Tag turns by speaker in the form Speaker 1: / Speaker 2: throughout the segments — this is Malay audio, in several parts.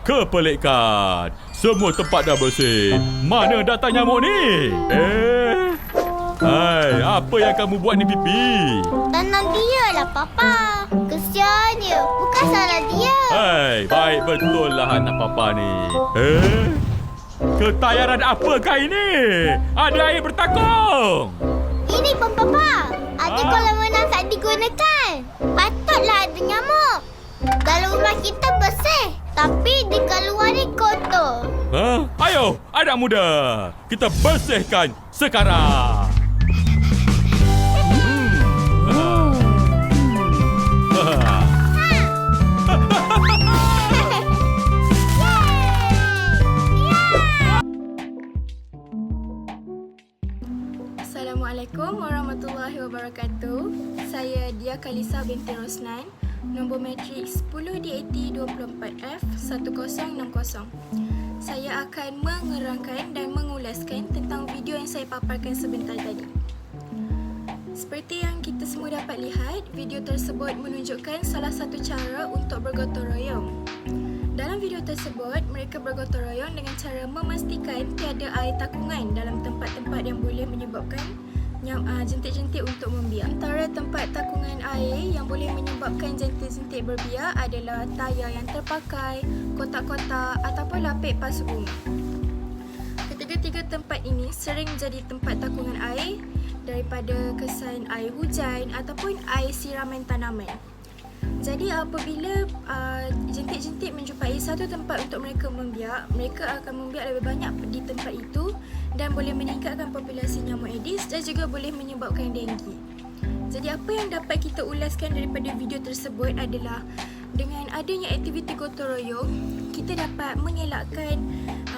Speaker 1: Kepelikan. Semua tempat dah bersih. Mana datang nyamuk ni? Hai, apa yang kamu buat ni, Pipi?
Speaker 2: Tanam dia lah, Papa. Kesian dia. Bukan salah dia.
Speaker 1: Hai, baik betul lah anak Papa ni. Ketayaran apakah ini? Ada air bertakung.
Speaker 2: Ini pun Papa. Ada kolam renang tak digunakan. Patutlah ada nyamuk. Dalam rumah kita bersih. Tapi di luar ni kotor.
Speaker 1: Ayo, anak muda. Kita bersihkan sekarang.
Speaker 3: Assalamualaikum warahmatullahi wabarakatuh. Saya Dia Kalisa binti Rosnan, nombor matrik 10 DAT 24F 1060. Saya akan mengerangkan dan mengulaskan tentang video yang saya paparkan sebentar tadi. Seperti yang kita semua dapat lihat, video tersebut menunjukkan salah satu cara untuk bergotong royong. Dalam video tersebut, mereka bergotong royong dengan cara memastikan tiada air takungan dalam tempat-tempat yang boleh menyebabkan jentik-jentik untuk membiak. Antara tempat takungan air yang boleh menyebabkan jentik-jentik berbiak adalah tayar yang terpakai, kotak-kotak ataupun lapik pasu bunga. Ketiga-tiga tempat ini sering menjadi tempat takungan air daripada kesan air hujan ataupun air siraman tanaman. Jadi apabila jentik-jentik menjumpai satu tempat untuk mereka membiak, mereka akan membiak lebih banyak di tempat itu dan boleh meningkatkan populasi nyamuk Aedes dan juga boleh menyebabkan denggi. Jadi apa yang dapat kita ulaskan daripada video tersebut adalah dengan adanya aktiviti gotong royong, kita dapat mengelakkan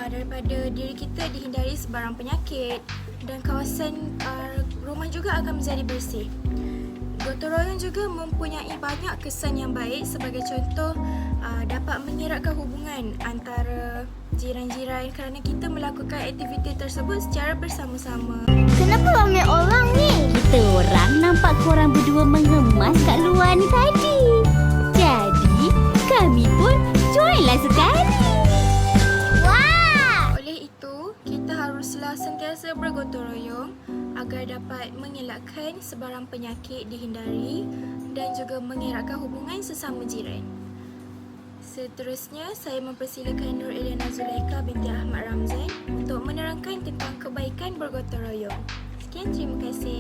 Speaker 3: daripada diri kita dihindari sebarang penyakit dan kawasan rumah juga akan menjadi bersih. Gotong royong juga mempunyai banyak kesan yang baik. Sebagai contoh, dapat mengeratkan hubungan antara jiran-jiran kerana kita melakukan aktiviti tersebut secara bersama-sama.
Speaker 2: Kenapa ramai orang ni?
Speaker 4: Kita orang nampak korang berdua mengemas kat luar ni tadi. Jadi, kami pun joinlah sekali.
Speaker 2: Wah!
Speaker 3: Oleh itu, kita haruslah sentiasa bergotong royong agar dapat mengelakkan sebarang penyakit dihindari dan juga mengeratkan hubungan sesama jiran. Seterusnya, saya mempersilakan Nur Eliana Zulaika binti Ahmad Ramzan untuk menerangkan tentang kebaikan bergotong royong. Sekian, terima kasih.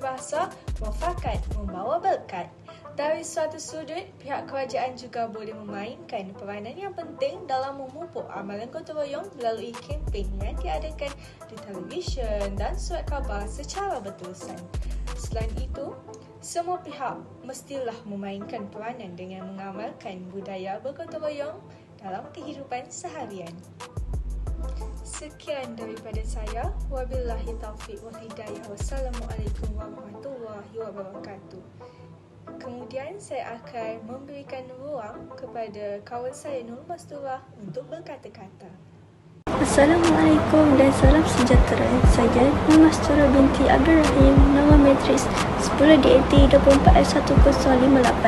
Speaker 5: Bahasa muafakat membawa berkat. Dari suatu sudut, pihak kerajaan juga boleh memainkan peranan yang penting dalam memupuk amalan gotong royong melalui kempen yang diadakan di televisyen dan surat khabar secara berterusan. Selain itu, semua pihak mestilah memainkan peranan dengan mengamalkan budaya bergotong royong dalam kehidupan seharian. Sekian daripada saya. Wabillahi taufiq wal hidayah. Wassalamualaikum warahmatullahi wabarakatuh. Kemudian saya akan memberikan ruang kepada kawan saya Nur Masturah untuk berkata-kata.
Speaker 6: Assalamualaikum dan salam sejahtera. Saya Nur Masturah binti Abdul Rahim, nombor matrik 10 DAT 24F1058.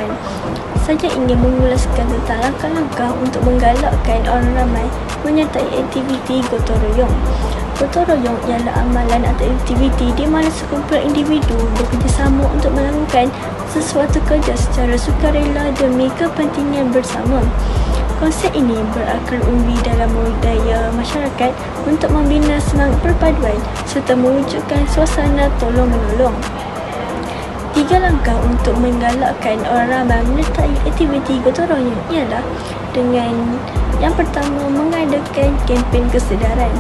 Speaker 6: Saya ingin mengulaskan tentang langkah-langkah untuk menggalakkan orang ramai menyertai aktiviti gotong royong. Gotong royong ialah amalan atau aktiviti di mana sekumpulan individu bekerjasama untuk melakukan sesuatu kerja secara sukarela demi kepentingan bersama. Konsep ini berakar umbi dalam budaya masyarakat untuk membina semangat perpaduan serta mewujudkan suasana tolong-menolong. 3 langkah untuk menggalakkan orang ramai menyertai aktiviti gotong royong ialah dengan yang pertama, mengadakan kempen kesedaran.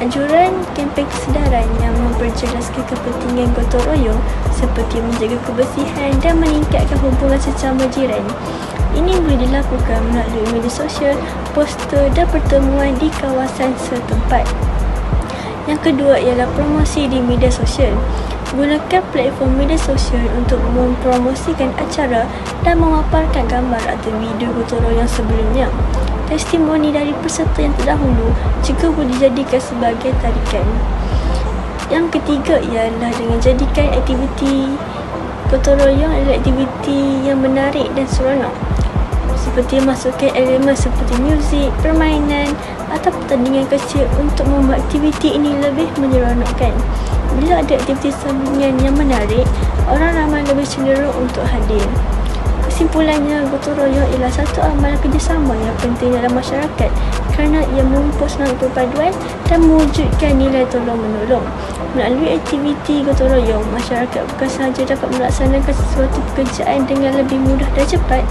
Speaker 6: Anjuran kempen kesedaran yang memperjelaskan kepentingan gotong royong seperti menjaga kebersihan dan meningkatkan hubungan sesama jiran. Ini boleh dilakukan melalui media sosial, poster dan pertemuan di kawasan setempat. Yang kedua ialah promosi di media sosial. Gunakan platform media sosial untuk mempromosikan acara dan memaparkan gambar atau video gotong royong sebelumnya. Testimoni dari peserta yang terdahulu juga boleh dijadikan sebagai tarikan. Yang ketiga ialah dengan jadikan aktiviti gotong royong adalah aktiviti yang menarik dan seronok, seperti masukkan elemen seperti muzik, permainan atau pertandingan kecil untuk membuat aktiviti ini lebih menyeronokkan. Bila ada aktiviti sambungan yang menarik, orang ramai lebih cenderung untuk hadir. Kesimpulannya, gotong royong ialah satu amalan kerjasama yang penting dalam masyarakat kerana ia memupus semangat perpaduan dan mewujudkan nilai tolong-menolong. Melalui aktiviti gotong royong, masyarakat bukan sahaja dapat melaksanakan sesuatu pekerjaan dengan lebih mudah dan cepat,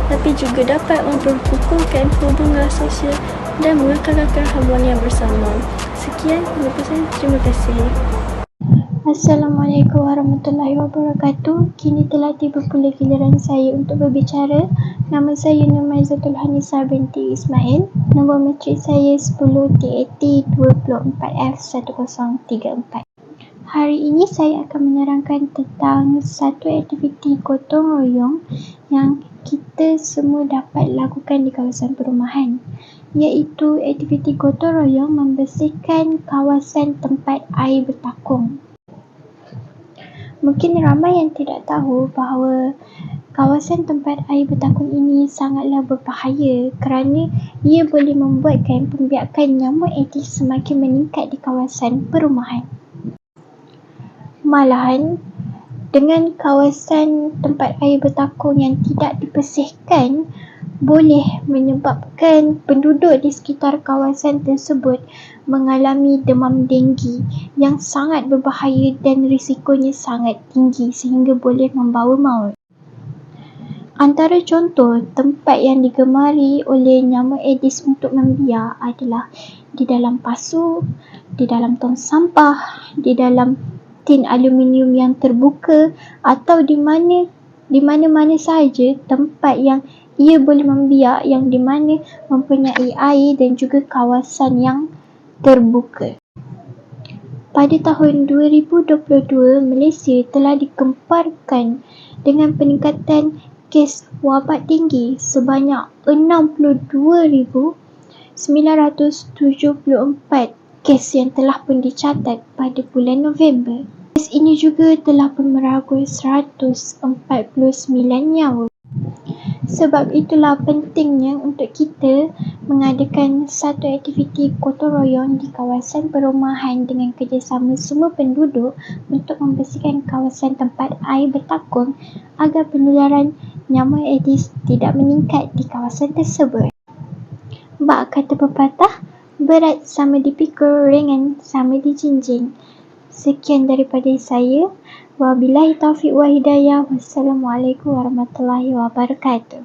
Speaker 6: tapi juga dapat memperkukuhkan hubungan sosial dan mengekalkan keharmonian bersama. Sekian penjelasan, terima kasih.
Speaker 7: Assalamualaikum warahmatullahi wabarakatuh. Kini telah tiba pula giliran saya untuk berbicara. Nama saya Nurmaizatul Hanisa binti Ismail. Nombor matrik saya 10 TAT 24F1034. Hari ini saya akan menerangkan tentang satu aktiviti gotong royong yang kita semua dapat lakukan di kawasan perumahan, iaitu aktiviti gotong royong membersihkan kawasan tempat air bertakung. Mungkin ramai yang tidak tahu bahawa kawasan tempat air bertakung ini sangatlah berbahaya kerana ia boleh membuatkan pembiakan nyamuk Aedes semakin meningkat di kawasan perumahan. Malahan, dengan kawasan tempat air bertakung yang tidak dibersihkan, boleh menyebabkan penduduk di sekitar kawasan tersebut mengalami demam denggi yang sangat berbahaya dan risikonya sangat tinggi sehingga boleh membawa maut. Antara contoh tempat yang digemari oleh nyamuk Aedes untuk membiak adalah di dalam pasu, di dalam tong sampah, di dalam tin aluminium yang terbuka atau di mana-mana sahaja tempat yang ia boleh membiak yang di mana mempunyai air dan juga kawasan yang terbuka. Pada tahun 2022, Malaysia telah digemparkan dengan peningkatan kes wabak denggi sebanyak 62,974 kes yang telah pun dicatat pada bulan November. Kes ini juga telah pun meragut 149 nyawa. Sebab itulah pentingnya untuk kita mengadakan satu aktiviti gotong royong di kawasan perumahan dengan kerjasama semua penduduk untuk membersihkan kawasan tempat air bertakung agar penularan nyamuk Aedes tidak meningkat di kawasan tersebut. Bak kata pepatah, berat sama dipikul, ringan sama dijinjing. Sekian daripada saya. Wabillahi taufiq wa hidayah. Wassalamualaikum warahmatullahi wabarakatuh.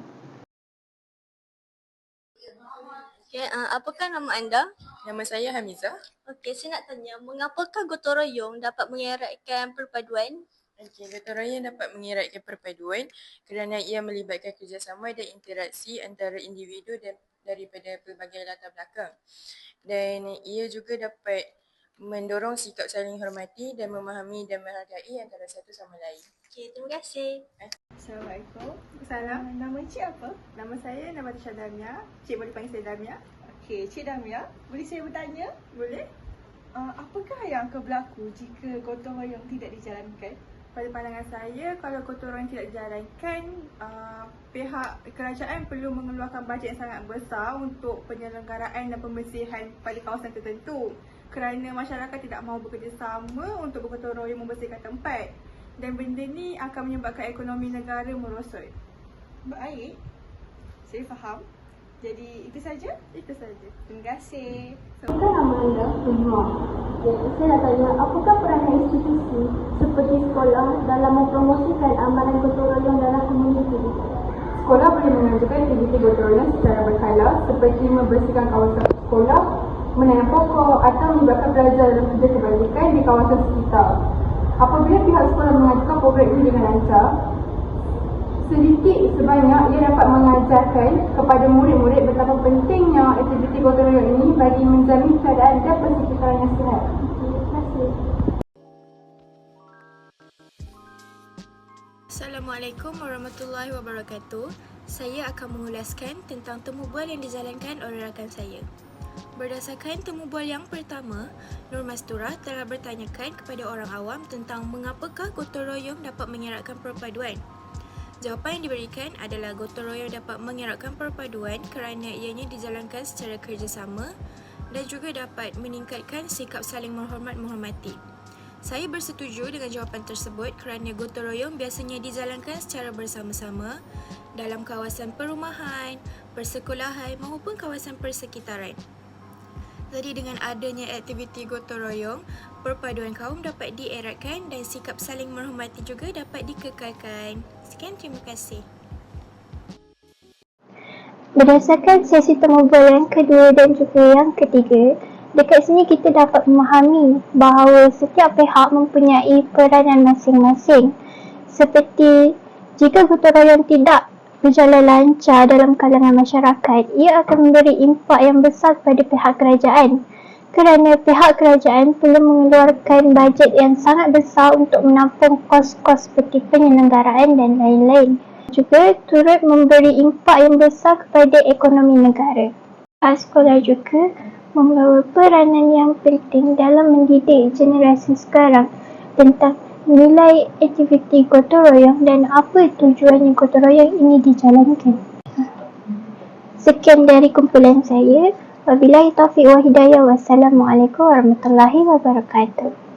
Speaker 3: Okay, apakah nama anda?
Speaker 8: Nama saya Hamizah.
Speaker 3: Okey, saya nak tanya, mengapakah gotong royong dapat mengeratkan perpaduan?
Speaker 8: Okey, gotong royong dapat mengeratkan perpaduan kerana ia melibatkan kerjasama dan interaksi antara individu dan daripada pelbagai latar belakang. Dan ia juga dapat mendorong sikap saling hormati dan memahami dan menghargai antara satu sama lain.
Speaker 3: Okey, terima kasih.
Speaker 9: Assalamualaikum. Nama Cik apa? Nama saya Nabatisha Damia. Cik boleh panggil saya Damia? Okey, Cik Damia, boleh saya bertanya? Boleh. Apakah yang akan berlaku jika gotong royong tidak dijalankan? Pada pandangan saya, kalau gotong royong tidak dijalankan, pihak kerajaan perlu mengeluarkan bajet yang sangat besar untuk penyelenggaraan dan pembersihan pada kawasan tertentu. Kerana masyarakat tidak mahu bekerjasama untuk bergotong royong membersihkan tempat. Dan benda ni akan menyebabkan ekonomi negara merosot. Baik, saya faham. Jadi itu saja? Itu saja. Terima kasih.
Speaker 6: Apakah nama anda? Semua. Saya nak tanya, apakah peranan institusi seperti sekolah dalam mempromosikan amalan gotong royong dalam komuniti?
Speaker 10: Sekolah boleh mengajukan aktiviti gotong royong secara berkala seperti membersihkan kawasan sekolah, menanam pokok atau melibatkan pelajar dalam kerja kebajikan di kawasan sekitar. Apabila pihak sekolah mengajukan program ini dengan lancar, sedikit sebanyak ia dapat mengajarkan kepada murid-murid betapa pentingnya aktiviti gotong royong ini bagi menjamin keadaan dan persekitaran yang sihat. Terima kasih.
Speaker 3: Assalamualaikum warahmatullahi wabarakatuh. Saya akan mengulaskan tentang temu bual yang dijalankan oleh rakan saya. Berdasarkan temu bual yang pertama, Nur Masturah telah bertanyakan kepada orang awam tentang mengapakah gotong royong dapat mengeratkan perpaduan. Jawapan yang diberikan adalah gotong royong dapat mengeratkan perpaduan kerana ianya dijalankan secara kerjasama dan juga dapat meningkatkan sikap saling menghormat-menghormati. Saya bersetuju dengan jawapan tersebut kerana gotong royong biasanya dijalankan secara bersama-sama dalam kawasan perumahan, persekolahan maupun kawasan persekitaran. Jadi dengan adanya aktiviti gotong royong, perpaduan kaum dapat dieratkan dan sikap saling menghormati juga dapat dikekalkan. Sekian, terima kasih.
Speaker 7: Berdasarkan sesi temu bual yang kedua dan juga yang ketiga, dekat sini kita dapat memahami bahawa setiap pihak mempunyai peranan masing-masing. Seperti jika gotong royong tidak berjalan lancar dalam kalangan masyarakat, ia akan memberi impak yang besar kepada pihak kerajaan kerana pihak kerajaan perlu mengeluarkan bajet yang sangat besar untuk menampung kos-kos seperti penyelenggaraan dan lain-lain. Juga turut memberi impak yang besar kepada ekonomi negara. Sekolah juga membawa peranan yang penting dalam mendidik generasi sekarang tentang nilai aktiviti gotong royong dan apa tujuannya gotong royong ini dijalankan. Sekian dari kumpulan saya. Wabillahi taufiq wa hidayah. Wassalamualaikum warahmatullahi wabarakatuh.